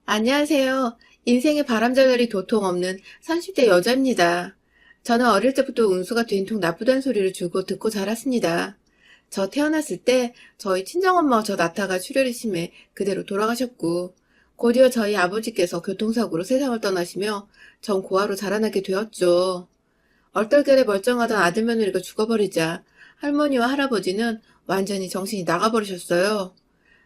안녕하세요. 인생의 바람잡이리 도통 없는 30대 여자입니다. 저는 어릴 때부터 운수가 된통 나쁘다는 소리를 주고 듣고 자랐습니다. 저 태어났을 때 저희 친정엄마와 저 낳다가 출혈이 심해 그대로 돌아가셨고, 곧이어 저희 아버지께서 교통사고로 세상을 떠나시며 전 고아로 자라나게 되었죠. 얼떨결에 멀쩡하던 아들 며느리가 죽어버리자 할머니와 할아버지는 완전히 정신이 나가버리셨어요.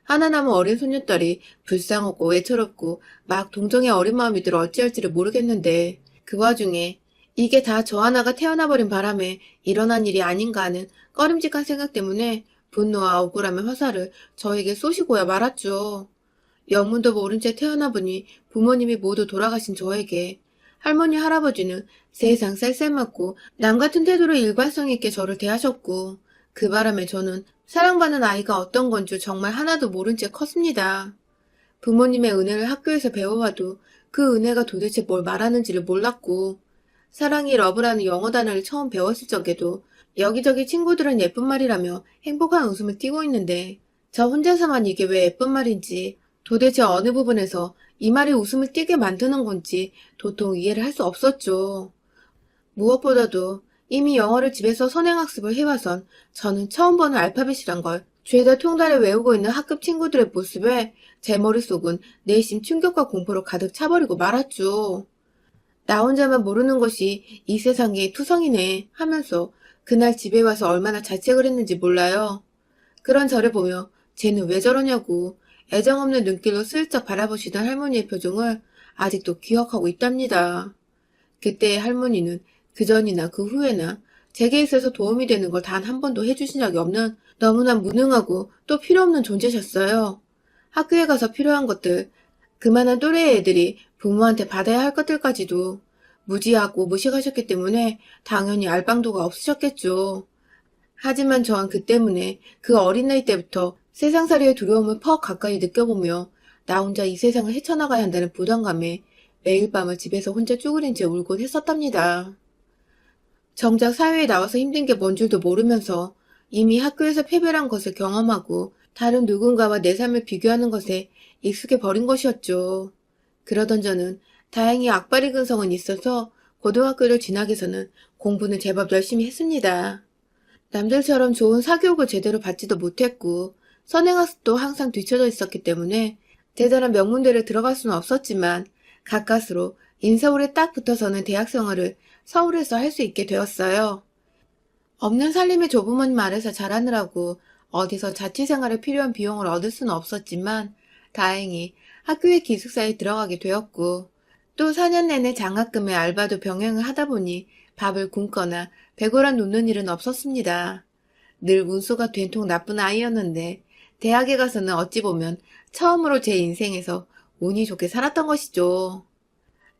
하나 남은 어린 손녀딸이 불쌍하고 애처롭고 막 동정의 어린 마음이 들어 어찌할지를 모르겠는데, 그 와중에 이게 다 저 하나가 태어나버린 바람에 일어난 일이 아닌가 하는 꺼림직한 생각 때문에 분노와 억울함의 화살을 저에게 쏘시고야 말았죠. 영문도 모른 채 태어나 보니 부모님이 모두 돌아가신 저에게 할머니 할아버지는 세상 쌀쌀맞고 남 같은 태도로 일관성 있게 저를 대하셨고, 그 바람에 저는 사랑받는 아이가 어떤 건 줄 정말 하나도 모른 채 컸습니다. 부모님의 은혜를 학교에서 배워와도 그 은혜가 도대체 뭘 말하는지를 몰랐고, 사랑이 러브라는 영어 단어를 처음 배웠을 적에도 여기저기 친구들은 예쁜 말이라며 행복한 웃음을 띠고 있는데, 저 혼자서만 이게 왜 예쁜 말인지, 도대체 어느 부분에서 이 말이 웃음을 띠게 만드는 건지 도통 이해를 할 수 없었죠. 무엇보다도 이미 영어를 집에서 선행학습을 해와선 저는 처음 보는 알파벳이란 걸 죄다 통달에 외우고 있는 학급 친구들의 모습에 제 머릿속은 내심 충격과 공포로 가득 차버리고 말았죠. 나 혼자만 모르는 것이 이 세상의 투성이네 하면서 그날 집에 와서 얼마나 자책을 했는지 몰라요. 그런 저를 보며 쟤는 왜 저러냐고 애정 없는 눈길로 슬쩍 바라보시던 할머니의 표정을 아직도 기억하고 있답니다. 그때의 할머니는 그 전이나 그 후에나 제게 있어서 도움이 되는 걸 단 한 번도 해주신 적이 없는 너무나 무능하고 또 필요 없는 존재셨어요. 학교에 가서 필요한 것들, 그만한 또래의 애들이 부모한테 받아야 할 것들까지도 무지하고 무식하셨기 때문에 당연히 알방도가 없으셨겠죠. 하지만 저는 그 때문에 그 어린 나이 때부터 세상살이의 두려움을 퍽 가까이 느껴보며 나 혼자 이 세상을 헤쳐나가야 한다는 부담감에 매일 밤을 집에서 혼자 쭈그린 채 울곤 했었답니다. 정작 사회에 나와서 힘든 게 뭔 줄도 모르면서 이미 학교에서 패배란 것을 경험하고 다른 누군가와 내 삶을 비교하는 것에 익숙해 버린 것이었죠. 그러던 저는 다행히 악바리 근성은 있어서 고등학교를 진학해서는 공부는 제법 열심히 했습니다. 남들처럼 좋은 사교육을 제대로 받지도 못했고 선행학습도 항상 뒤처져 있었기 때문에 대단한 명문대를 들어갈 수는 없었지만 가까스로 인서울에 딱 붙어서는 대학 생활을 서울에서 할 수 있게 되었어요. 없는 살림의 조부모님 아래서 자라느라고 어디서 자취생활에 필요한 비용을 얻을 수는 없었지만 다행히 학교의 기숙사에 들어가게 되었고, 또 4년 내내 장학금에 알바도 병행을 하다 보니 밥을 굶거나 배고랑 눕는 일은 없었습니다. 늘 운수가 된통 나쁜 아이였는데 대학에 가서는 어찌 보면 처음으로 제 인생에서 운이 좋게 살았던 것이죠.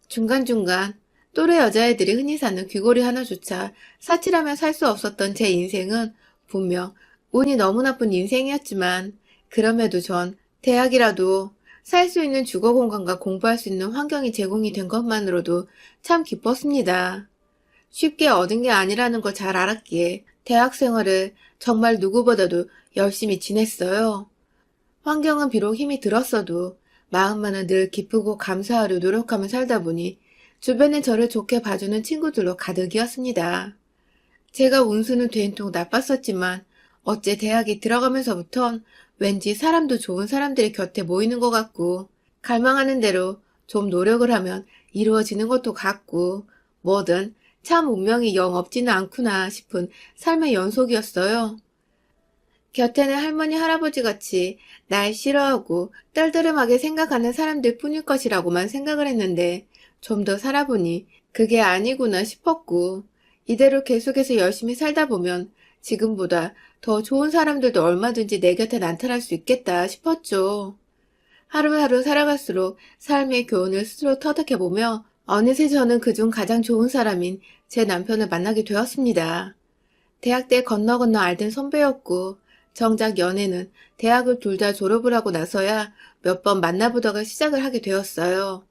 중간중간 또래 여자애들이 흔히 사는 귀걸이 하나조차 사치라면 살 수 없었던 제 인생은 분명 운이 너무 나쁜 인생이었지만, 그럼에도 전 대학이라도 살 수 있는 주거 공간과 공부할 수 있는 환경이 제공이 된 것만으로도 참 기뻤습니다. 쉽게 얻은 게 아니라는 걸 잘 알았기에 대학 생활을 정말 누구보다도 열심히 지냈어요. 환경은 비록 힘이 들었어도 마음만은 늘 기쁘고 감사하려 노력하며 살다 보니 주변에 저를 좋게 봐주는 친구들로 가득이었습니다. 제가 운수는 된통 나빴었지만 어째 대학에 들어가면서부턴 왠지 사람도 좋은 사람들이 곁에 모이는 것 같고, 갈망하는 대로 좀 노력을 하면 이루어지는 것도 같고, 뭐든 참 운명이 영 없지는 않구나 싶은 삶의 연속이었어요. 곁에는 할머니 할아버지 같이 날 싫어하고 떨떠름하게 생각하는 사람들 뿐일 것이라고만 생각을 했는데 좀 더 살아보니 그게 아니구나 싶었고, 이대로 계속해서 열심히 살다 보면 지금보다 더 좋은 사람들도 얼마든지 내 곁에 나타날 수 있겠다 싶었죠. 하루하루 살아갈수록 삶의 교훈을 스스로 터득해보며 어느새 저는 그중 가장 좋은 사람인 제 남편을 만나게 되었습니다. 대학 때 건너 건너 알던 선배였고, 정작 연애는 대학을 둘 다 졸업을 하고 나서야 몇 번 만나보다가 시작을 하게 되었어요.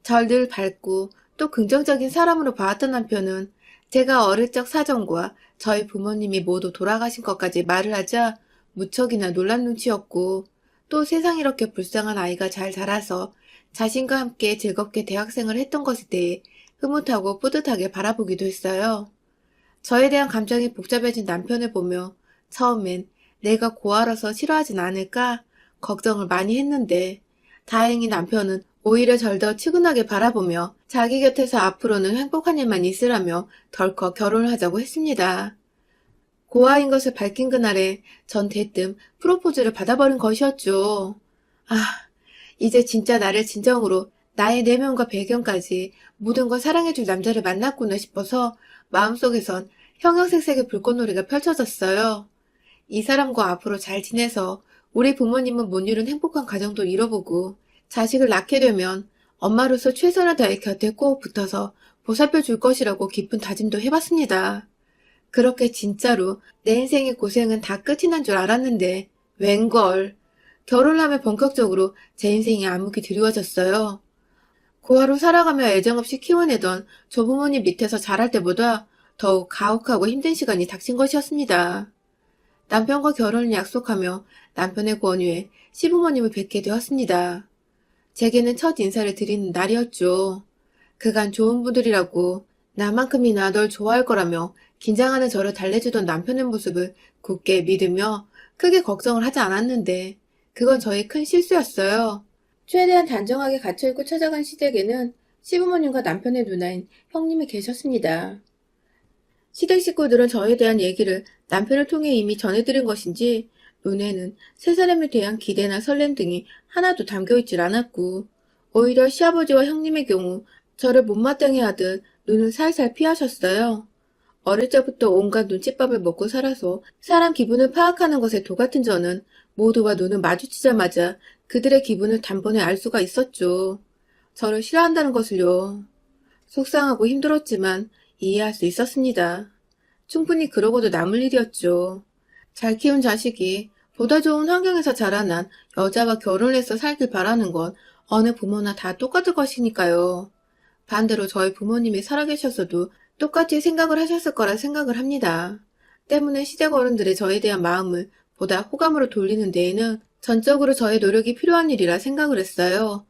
절 늘 밝고 또 긍정적인 사람으로 봐왔던 남편은 제가 어릴 적 사정과 저희 부모님이 모두 돌아가신 것까지 말을 하자 무척이나 놀란 눈치였고, 또 세상 이렇게 불쌍한 아이가 잘 자라서 자신과 함께 즐겁게 대학생을 했던 것에 대해 흐뭇하고 뿌듯하게 바라보기도 했어요. 저에 대한 감정이 복잡해진 남편을 보며 처음엔 내가 고아라서 싫어하진 않을까 걱정을 많이 했는데 다행히 남편은 오히려 절 더 측은하게 바라보며 자기 곁에서 앞으로는 행복한 일만 있으라며 덜컥 결혼을 하자고 했습니다. 고아인 것을 밝힌 그날에 전 대뜸 프로포즈를 받아버린 것이었죠. 아, 이제 진짜 나를 진정으로 나의 내면과 배경까지 모든 걸 사랑해줄 남자를 만났구나 싶어서 마음속에선 형형색색의 불꽃놀이가 펼쳐졌어요. 이 사람과 앞으로 잘 지내서 우리 부모님은 못 이룬 행복한 가정도 이뤄보고 자식을 낳게 되면 엄마로서 최선을 다해 곁에 꼭 붙어서 보살펴 줄 것이라고 깊은 다짐도 해봤습니다. 그렇게 진짜로 내 인생의 고생은 다 끝이 난 줄 알았는데 웬걸. 결혼하면 본격적으로 제 인생이 암흑이 드리워졌어요. 고아로 살아가며 애정없이 키워내던 조부모님 밑에서 자랄 때보다 더욱 가혹하고 힘든 시간이 닥친 것이었습니다. 남편과 결혼을 약속하며 남편의 권유에 시부모님을 뵙게 되었습니다. 제게는 첫 인사를 드리는 날이었죠. 그간 좋은 분들이라고 나만큼이나 널 좋아할 거라며 긴장하는 저를 달래주던 남편의 모습을 굳게 믿으며 크게 걱정을 하지 않았는데 그건 저의 큰 실수였어요. 최대한 단정하게 갇혀있고 찾아간 시댁에는 시부모님과 남편의 누나인 형님이 계셨습니다. 시댁 식구들은 저에 대한 얘기를 남편을 통해 이미 전해들은 것인지 눈에는 세 사람에 대한 기대나 설렘 등이 하나도 담겨있질 않았고 오히려 시아버지와 형님의 경우 저를 못마땅해 하듯 눈을 살살 피하셨어요. 어릴 적부터 온갖 눈칫밥을 먹고 살아서 사람 기분을 파악하는 것에 도같은 저는 모두와 눈을 마주치자마자 그들의 기분을 단번에 알 수가 있었죠. 저를 싫어한다는 것을요. 속상하고 힘들었지만 이해할 수 있었습니다. 충분히 그러고도 남을 일이었죠. 잘 키운 자식이 보다 좋은 환경에서 자라난 여자와 결혼을 해서 살길 바라는 건 어느 부모나 다 똑같을 것이니까요. 반대로 저희 부모님이 살아계셨어도 똑같이 생각을 하셨을 거라 생각을 합니다. 때문에 시댁 어른들의 저에 대한 마음을 보다 호감으로 돌리는 데에는 전적으로 저의 노력이 필요한 일이라 생각을 했어요.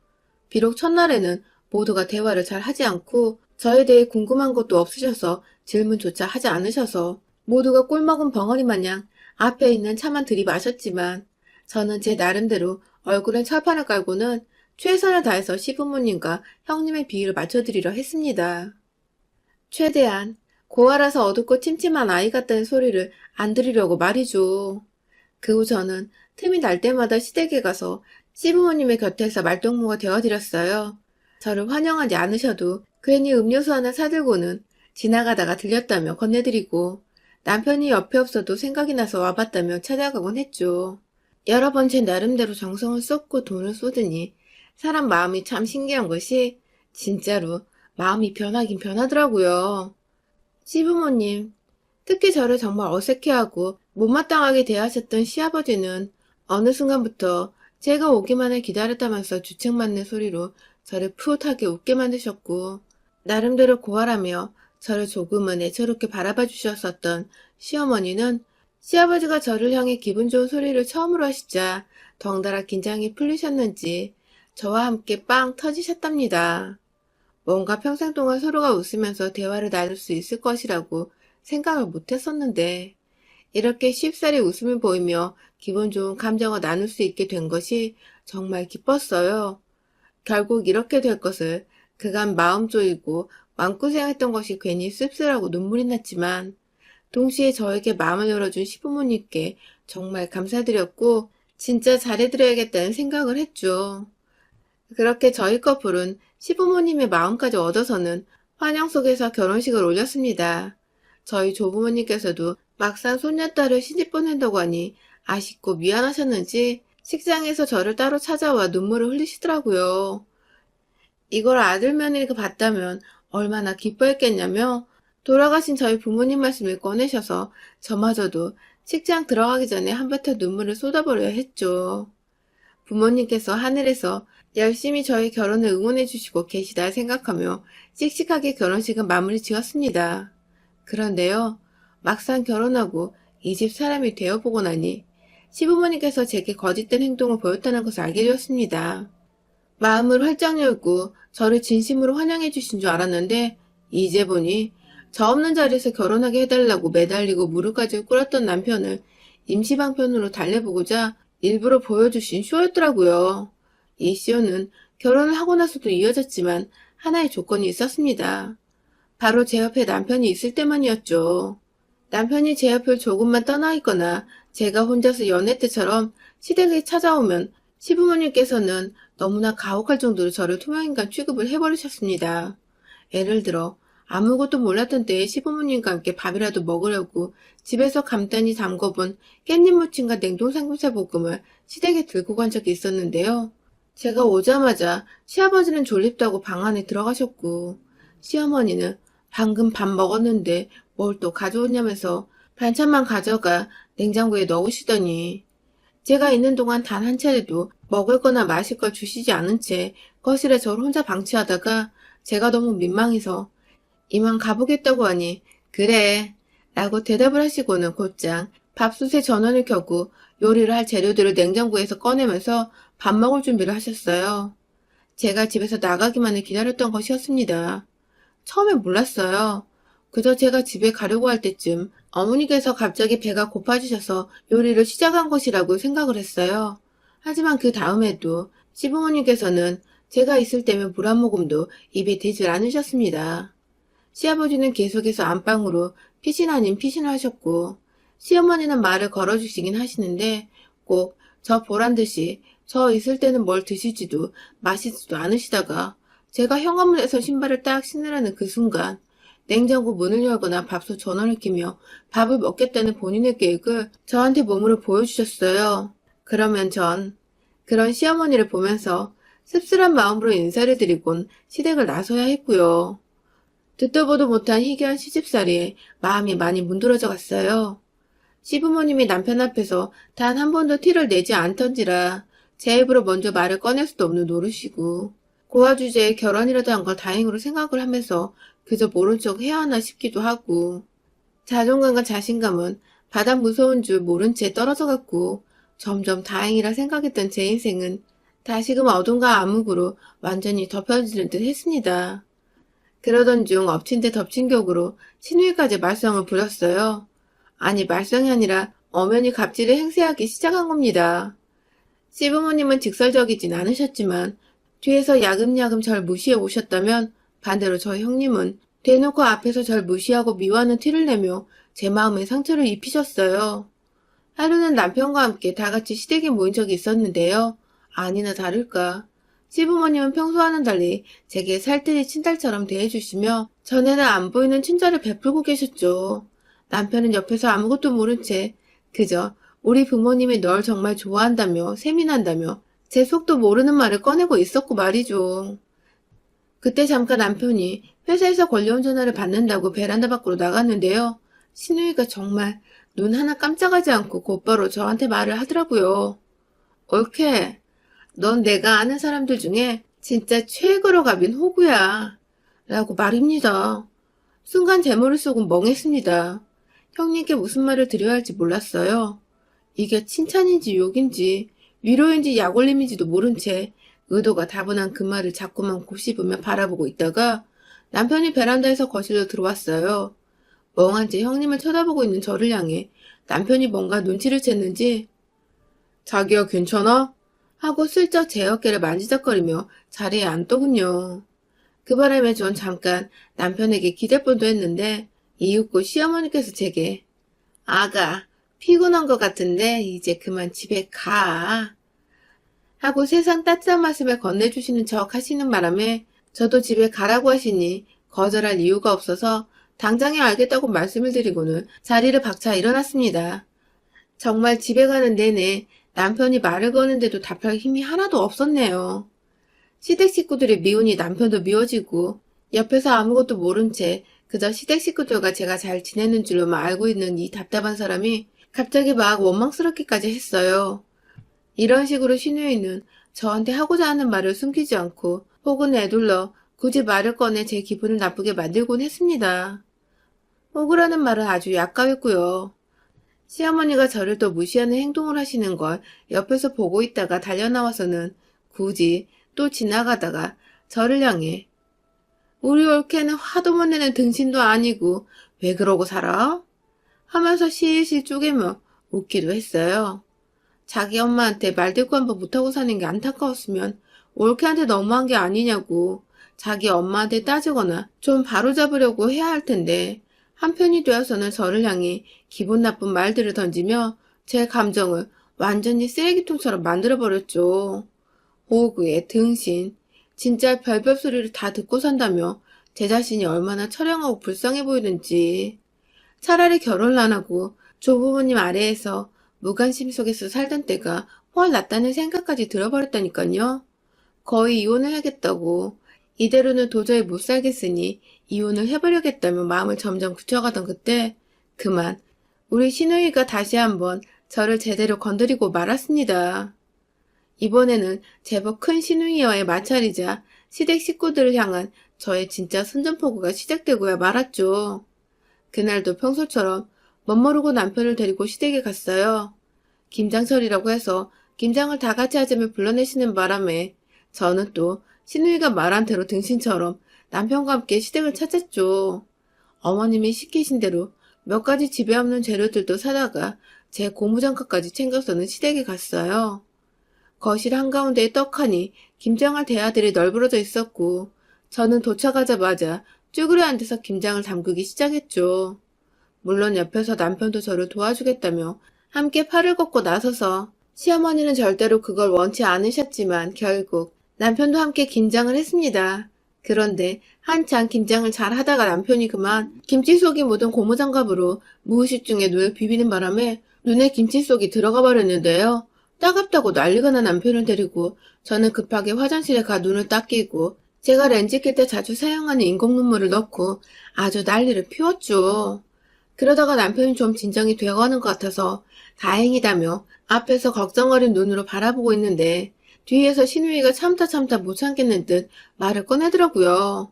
비록 첫날에는 모두가 대화를 잘 하지 않고 저에 대해 궁금한 것도 없으셔서 질문조차 하지 않으셔서 모두가 꿀먹은 벙어리 마냥 앞에 있는 차만 들이마셨지만 저는 제 나름대로 얼굴엔 철판을 깔고는 최선을 다해서 시부모님과 형님의 비위를 맞춰드리려 했습니다. 최대한 고아라서 어둡고 침침한 아이 같다는 소리를 안 들으려고 말이죠. 그 후 저는 틈이 날 때마다 시댁에 가서 시부모님의 곁에서 말동무가 되어드렸어요. 저를 환영하지 않으셔도 괜히 음료수 하나 사들고는 지나가다가 들렸다며 건네드리고 남편이 옆에 없어도 생각이 나서 와봤다며 찾아가곤 했죠. 여러 번 제 나름대로 정성을 쏟고 돈을 쏟으니 사람 마음이 참 신기한 것이 진짜로 마음이 변하긴 변하더라고요. 시부모님, 특히 저를 정말 어색해하고 못마땅하게 대하셨던 시아버지는 어느 순간부터 제가 오기만을 기다렸다면서 주책맞는 소리로 저를 푸릇하게 웃게 만드셨고 나름대로 고아라며 저를 조금은 애처롭게 바라봐 주셨었던 시어머니는 시아버지가 저를 향해 기분 좋은 소리를 처음으로 하시자 덩달아 긴장이 풀리셨는지 저와 함께 빵 터지셨답니다. 뭔가 평생 동안 서로가 웃으면서 대화를 나눌 수 있을 것이라고 생각을 못했었는데 이렇게 쉽사리 웃음을 보이며 기분 좋은 감정을 나눌 수 있게 된 것이 정말 기뻤어요. 결국 이렇게 될 것을 그간 마음 쪼이고 마음고생했던 것이 괜히 씁쓸하고 눈물이 났지만 동시에 저에게 마음을 열어준 시부모님께 정말 감사드렸고 진짜 잘해드려야겠다는 생각을 했죠. 그렇게 저희 커플은 시부모님의 마음까지 얻어서는 환영 속에서 결혼식을 올렸습니다. 저희 조부모님께서도 막상 손녀딸을 시집 보낸다고 하니 아쉽고 미안하셨는지 식장에서 저를 따로 찾아와 눈물을 흘리시더라고요. 이걸 아들 며느리가 봤다면 얼마나 기뻐했겠냐며 돌아가신 저희 부모님 말씀을 꺼내셔서 저마저도 식장 들어가기 전에 한바탕 눈물을 쏟아버려야 했죠. 부모님께서 하늘에서 열심히 저희 결혼을 응원해 주시고 계시다 생각하며 씩씩하게 결혼식은 마무리 지었습니다. 그런데요, 막상 결혼하고 이 집 사람이 되어보고 나니 시부모님께서 제게 거짓된 행동을 보였다는 것을 알게 되었습니다. 마음을 활짝 열고 저를 진심으로 환영해 주신 줄 알았는데 이제 보니 저 없는 자리에서 결혼하게 해달라고 매달리고 무릎까지 꿇었던 남편을 임시방편으로 달래보고자 일부러 보여주신 쇼였더라고요. 이 쇼는 결혼을 하고 나서도 이어졌지만 하나의 조건이 있었습니다. 바로 제 옆에 남편이 있을 때만이었죠. 남편이 제 옆을 조금만 떠나 있거나 제가 혼자서 연애 때처럼 시댁에 찾아오면 시부모님께서는 너무나 가혹할 정도로 저를 투명인간 취급을 해버리셨습니다. 예를 들어 아무것도 몰랐던 때에 시부모님과 함께 밥이라도 먹으려고 집에서 간단히 담궈본 깻잎 무침과 냉동 삼겹살 볶음을 시댁에 들고 간 적이 있었는데요. 제가 오자마자 시아버지는 졸립다고 방 안에 들어가셨고 시어머니는 방금 밥 먹었는데 뭘 또 가져오냐면서 반찬만 가져가 냉장고에 넣으시더니 제가 있는 동안 단 한 차례도 먹을 거나 마실 걸 주시지 않은 채 거실에 저를 혼자 방치하다가 제가 너무 민망해서 이만 가보겠다고 하니 그래 라고 대답을 하시고는 곧장 밥솥에 전원을 켜고 요리를 할 재료들을 냉장고에서 꺼내면서 밥 먹을 준비를 하셨어요. 제가 집에서 나가기만을 기다렸던 것이었습니다. 처음엔 몰랐어요. 그저 제가 집에 가려고 할 때쯤 어머니께서 갑자기 배가 고파지셔서 요리를 시작한 것이라고 생각을 했어요. 하지만 그 다음에도 시부모님께서는 제가 있을 때면 물 한 모금도 입에 대질 않으셨습니다. 시아버지는 계속해서 안방으로 피신 아닌 피신을 하셨고 시어머니는 말을 걸어주시긴 하시는데 꼭 저 보란 듯이 저 있을 때는 뭘 드시지도 마시지도 않으시다가 제가 현관문에서 신발을 딱 신으라는 그 순간 냉장고 문을 열거나 밥솥 전원을 켜며 밥을 먹겠다는 본인의 계획을 저한테 몸으로 보여주셨어요. 그러면 전 그런 시어머니를 보면서 씁쓸한 마음으로 인사를 드리곤 시댁을 나서야 했고요. 듣도 보도 못한 희귀한 시집살이에 마음이 많이 문드러져 갔어요. 시부모님이 남편 앞에서 단 한 번도 티를 내지 않던지라 제 입으로 먼저 말을 꺼낼 수도 없는 노릇이고 고아 주제에 결혼이라도 한 걸 다행으로 생각을 하면서 그저 모른 척 해야 하나 싶기도 하고 자존감과 자신감은 바닥 무서운 줄 모른 채 떨어져 갔고 점점 다행이라 생각했던 제 인생은 다시금 어둠과 암흑으로 완전히 덮여지는 듯 했습니다. 그러던 중 엎친 데 덮친 격으로 신우이까지 말썽을 부렸어요. 아니 말썽이 아니라 엄연히 갑질을 행세하기 시작한 겁니다. 시부모님은 직설적이진 않으셨지만 뒤에서 야금야금 절 무시해 오셨다면 반대로 저희 형님은 대놓고 앞에서 절 무시하고 미워하는 티를 내며 제 마음에 상처를 입히셨어요. 하루는 남편과 함께 다 같이 시댁에 모인 적이 있었는데요. 아니나 다를까 시부모님은 평소와는 달리 제게 살뜰히 친딸처럼 대해주시며 전에는 안 보이는 친절을 베풀고 계셨죠. 남편은 옆에서 아무것도 모른 채 그저 우리 부모님이 널 정말 좋아한다며 세민한다며 제 속도 모르는 말을 꺼내고 있었고 말이죠. 그때 잠깐 남편이 회사에서 걸려온 전화를 받는다고 베란다 밖으로 나갔는데요. 신우이가 정말 눈 하나 깜짝하지 않고 곧바로 저한테 말을 하더라고요. 옳게, 넌 내가 아는 사람들 중에 진짜 최고로 갑인 호구야. 라고 말입니다. 순간 제 머릿속은 멍했습니다. 형님께 무슨 말을 드려야 할지 몰랐어요. 이게 칭찬인지 욕인지 위로인지 약올림인지도 모른 채 의도가 다분한 그 말을 자꾸만 곱씹으며 바라보고 있다가 남편이 베란다에서 거실로 들어왔어요. 멍한 채 형님을 쳐다보고 있는 저를 향해 남편이 뭔가 눈치를 챘는지 자기야 괜찮아? 하고 슬쩍 제 어깨를 만지작거리며 자리에 앉더군요. 그 바람에 전 잠깐 남편에게 기댈 뻔도 했는데 이윽고 시어머니께서 제게 아가 피곤한 것 같은데 이제 그만 집에 가 하고 세상 따뜻한 말씀을 건네주시는 척 하시는 바람에 저도 집에 가라고 하시니 거절할 이유가 없어서 당장에 알겠다고 말씀을 드리고는 자리를 박차 일어났습니다. 정말 집에 가는 내내 남편이 말을 거는데도 답할 힘이 하나도 없었네요. 시댁 식구들이 미우니 남편도 미워지고 옆에서 아무것도 모른 채 그저 시댁 식구들과 제가 잘 지내는 줄로만 알고 있는 이 답답한 사람이 갑자기 막 원망스럽기까지 했어요. 이런 식으로 신우이는 저한테 하고자 하는 말을 숨기지 않고 혹은 애둘러 굳이 말을 꺼내 제 기분을 나쁘게 만들곤 했습니다. 호구라는 말은 아주 약가였고요. 시어머니가 저를 또 무시하는 행동을 하시는 걸 옆에서 보고 있다가 달려나와서는 굳이 또 지나가다가 저를 향해 우리 올케는 화도 못 내는 등신도 아니고 왜 그러고 살아? 하면서 실실 쪼개며 웃기도 했어요. 자기 엄마한테 말대꾸 한번 못하고 사는 게 안타까웠으면 올케한테 너무한 게 아니냐고 자기 엄마한테 따지거나 좀 바로잡으려고 해야 할 텐데 한편이 되어서는 저를 향해 기분 나쁜 말들을 던지며 제 감정을 완전히 쓰레기통처럼 만들어버렸죠. 호구의 등신, 진짜 별별 소리를 다 듣고 산다며 제 자신이 얼마나 처량하고 불쌍해 보이는지. 차라리 결혼을 안 하고 조부모님 아래에서 무관심 속에서 살던 때가 훨 낫다는 생각까지 들어버렸다니까요. 거의 이혼을 하겠다고. 이대로는 도저히 못 살겠으니 이혼을 해버려야겠다며 마음을 점점 굳혀가던 그때 그만 우리 시누이가 다시 한번 저를 제대로 건드리고 말았습니다. 이번에는 제법 큰 시누이와의 마찰이자 시댁 식구들을 향한 저의 진짜 선전포고가 시작되고야 말았죠. 그날도 평소처럼 멋모르고 남편을 데리고 시댁에 갔어요. 김장철이라고 해서 김장을 다 같이 하자며 불러내시는 바람에 저는 또 시누이가 말한 대로 등신처럼 남편과 함께 시댁을 찾았죠. 어머님이 시키신 대로 몇 가지 집에 없는 재료들도 사다가 제 고무장갑까지 챙겨서는 시댁에 갔어요. 거실 한가운데에 떡하니 김장할 대야들이 널브러져 있었고 저는 도착하자마자 쭈그려 앉아서 김장을 담그기 시작했죠. 물론 옆에서 남편도 저를 도와주겠다며 함께 팔을 걷고 나서서 시어머니는 절대로 그걸 원치 않으셨지만 결국 남편도 함께 김장을 했습니다. 그런데 한창 김장을 잘 하다가 남편이 그만 김치 속이 묻은 고무장갑으로 무의식중에 눈을 비비는 바람에 눈에 김치 속이 들어가 버렸는데요. 따갑다고 난리가 난 남편을 데리고 저는 급하게 화장실에 가 눈을 닦이고 제가 렌즈 낄 때 자주 사용하는 인공 눈물을 넣고 아주 난리를 피웠죠. 그러다가 남편이 좀 진정이 되어가는 것 같아서 다행이다며 앞에서 걱정어린 눈으로 바라보고 있는데 뒤에서 시누이가 참다 못 참겠는 듯 말을 꺼내더라고요.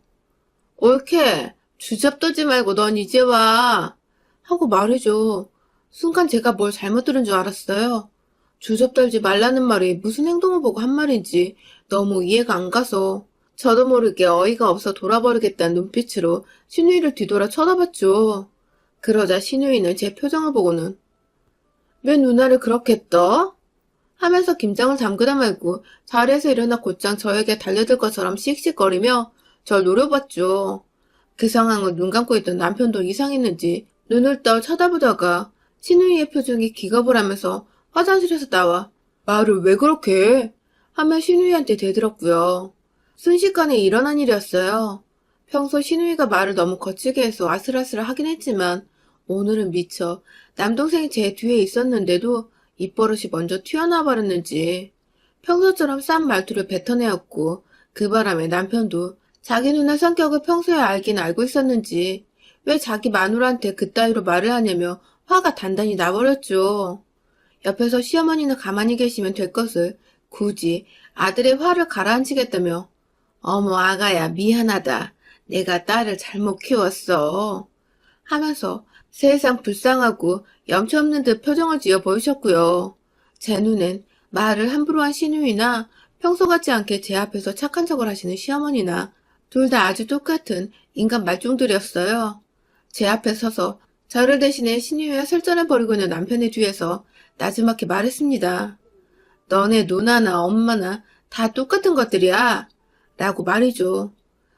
옳게 주접 떠지 말고 넌 이제 와 하고 말이죠. 순간 제가 뭘 잘못 들은 줄 알았어요. 주접 떨지 말라는 말이 무슨 행동을 보고 한 말인지 너무 이해가 안 가서 저도 모르게 어이가 없어 돌아버리겠다는 눈빛으로 시누이를 뒤돌아 쳐다봤죠. 그러자 시누이는 제 표정을 보고는 왜 누나를 그렇게 떠? 하면서 김장을 담그다 말고 자리에서 일어나 곧장 저에게 달려들 것처럼 씩씩거리며 절 노려봤죠. 그 상황을 눈 감고 있던 남편도 이상했는지 눈을 떠 쳐다보다가 시누이의 표정이 기겁을 하면서 화장실에서 나와 말을 왜 그렇게 해? 하며 시누이한테 대들었고요. 순식간에 일어난 일이었어요. 평소 시누이가 말을 너무 거칠게 해서 아슬아슬 하긴 했지만 오늘은 미처 남동생이 제 뒤에 있었는데도 입버릇이 먼저 튀어나와 버렸는지 평소처럼 싼 말투를 뱉어내었고 그 바람에 남편도 자기 누나 성격을 평소에 알긴 알고 있었는지 왜 자기 마누라한테 그따위로 말을 하냐며 화가 단단히 나버렸죠. 옆에서 시어머니는 가만히 계시면 될 것을 굳이 아들의 화를 가라앉히겠다며 어머 아가야 미안하다. 내가 딸을 잘못 키웠어. 하면서 세상 불쌍하고 염치 없는 듯 표정을 지어 보이셨고요. 제 눈엔 말을 함부로 한 시누이나 평소 같지 않게 제 앞에서 착한 척을 하시는 시어머니나 둘 다 아주 똑같은 인간 말종들이었어요. 제 앞에 서서 저를 대신해 시누이와 설전을 벌이고 있는 남편의 뒤에서 나지막히 말했습니다. 너네 누나나 엄마나 다 똑같은 것들이야. 라고 말이죠.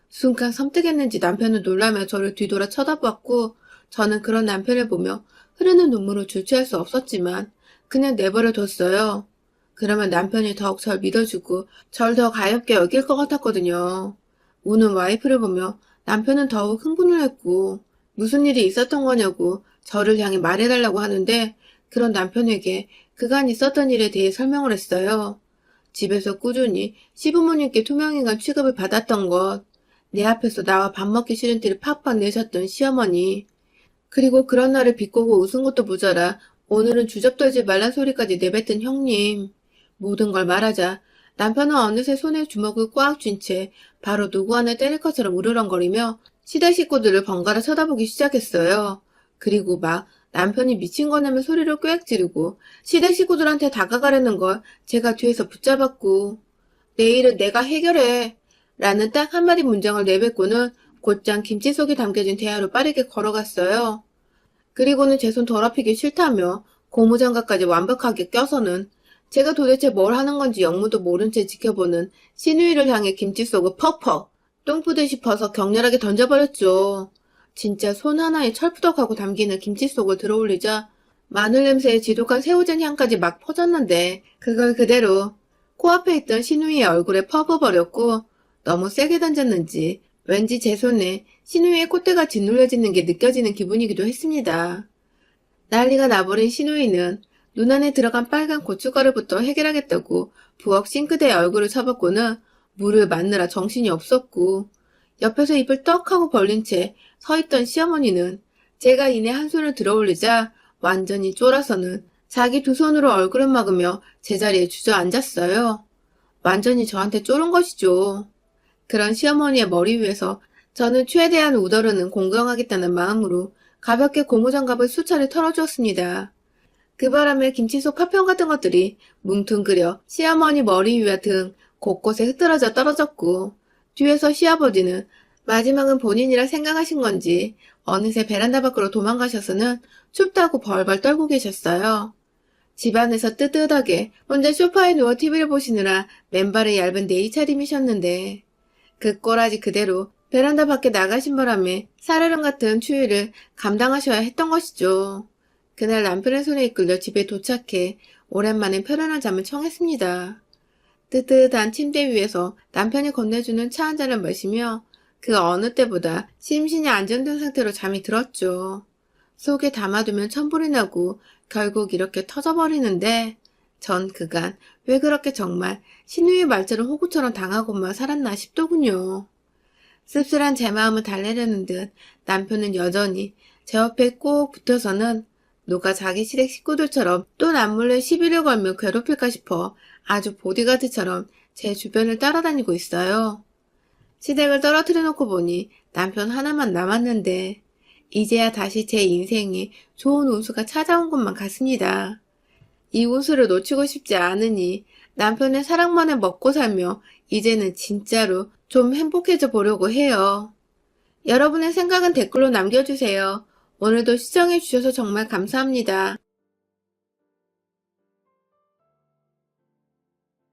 순간 섬뜩했는지 남편은 놀라며 저를 뒤돌아 쳐다봤고 저는 그런 남편을 보며 흐르는 눈물을 주체할 수 없었지만 그냥 내버려 뒀어요. 그러면 남편이 더욱 절 믿어주고 절 더 가엽게 여길 것 같았거든요. 우는 와이프를 보며 남편은 더욱 흥분을 했고 무슨 일이 있었던 거냐고 저를 향해 말해달라고 하는데 그런 남편에게 그간 있었던 일에 대해 설명을 했어요. 집에서 꾸준히 시부모님께 투명인간 취급을 받았던 것, 내 앞에서 나와 밥 먹기 싫은 티를 팍팍 내셨던 시어머니, 그리고 그런 날을 비꼬고 웃은 것도 모자라 오늘은 주접떨지 말란 소리까지 내뱉은 형님. 모든 걸 말하자 남편은 어느새 손에 주먹을 꽉 쥔 채 바로 누구 하나 때릴 것처럼 으르렁거리며 시댁 식구들을 번갈아 쳐다보기 시작했어요. 그리고 막 남편이 미친 거냐며 소리를 꽥 지르고 시댁 식구들한테 다가가려는 걸 제가 뒤에서 붙잡았고 내일은 내가 해결해. 라는 딱 한마디 문장을 내뱉고는 곧장 김치 속에 담겨진 대야로 빠르게 걸어갔어요. 그리고는 제 손 더럽히기 싫다며 고무장갑까지 완벽하게 껴서는 제가 도대체 뭘 하는 건지 영문도 모른 채 지켜보는 신우이를 향해 김치 속을 퍽퍽 똥푸듯이 퍼서 격렬하게 던져버렸죠. 진짜 손 하나에 철푸덕하고 담기는 김치 속을 들어올리자 마늘 냄새에 지독한 새우젓 향까지 막 퍼졌는데 그걸 그대로 코앞에 있던 신우이의 얼굴에 퍼부어버렸고 너무 세게 던졌는지 왠지 제 손에 신우이의 콧대가 짓눌려지는 게 느껴지는 기분이기도 했습니다. 난리가 나버린 신우이는 눈 안에 들어간 빨간 고춧가루부터 해결하겠다고 부엌 싱크대에 얼굴을 쳐박고는 물을 맞느라 정신이 없었고 옆에서 입을 떡 하고 벌린 채 서 있던 시어머니는 제가 이내 한 손을 들어올리자 완전히 쫄아서는 자기 두 손으로 얼굴을 막으며 제자리에 주저앉았어요. 완전히 저한테 쫄은 것이죠. 그런 시어머니의 머리 위에서 저는 최대한 우더르는 공경하겠다는 마음으로 가볍게 고무장갑을 수차례 털어주었습니다. 그 바람에 김치 속 파편 같은 것들이 뭉퉁그려 시어머니 머리 위와 등 곳곳에 흐트러져 떨어졌고 뒤에서 시아버지는 마지막은 본인이라 생각하신 건지 어느새 베란다 밖으로 도망가셔서는 춥다고 벌벌 떨고 계셨어요. 집안에서 뜨뜻하게 혼자 소파에 누워 TV를 보시느라 맨발의 얇은 네이 차림이셨는데 그 꼬라지 그대로 베란다 밖에 나가신 바람에 살얼음 같은 추위를 감당하셔야 했던 것이죠. 그날 남편의 손에 이끌려 집에 도착해 오랜만에 편안한 잠을 청했습니다. 뜨뜻한 침대 위에서 남편이 건네주는 차 한 잔을 마시며 그 어느 때보다 심신이 안정된 상태로 잠이 들었죠. 속에 담아두면 천불이 나고 결국 이렇게 터져버리는데 전 그간 왜 그렇게 정말 신우의 말처럼 호구처럼 당하고만 살았나 싶더군요. 씁쓸한 제 마음을 달래려는 듯 남편은 여전히 제 옆에 꼭 붙어서는 누가 자기 시댁 식구들처럼 또 남몰래 시비를 걸며 괴롭힐까 싶어 아주 보디가드처럼 제 주변을 따라다니고 있어요. 시댁을 떨어뜨려 놓고 보니 남편 하나만 남았는데 이제야 다시 제 인생에 좋은 운수가 찾아온 것만 같습니다. 이 운수를 놓치고 싶지 않으니 남편의 사랑만을 먹고 살며 이제는 진짜로 좀 행복해져 보려고 해요. 여러분의 생각은 댓글로 남겨주세요. 오늘도 시청해주셔서 정말 감사합니다.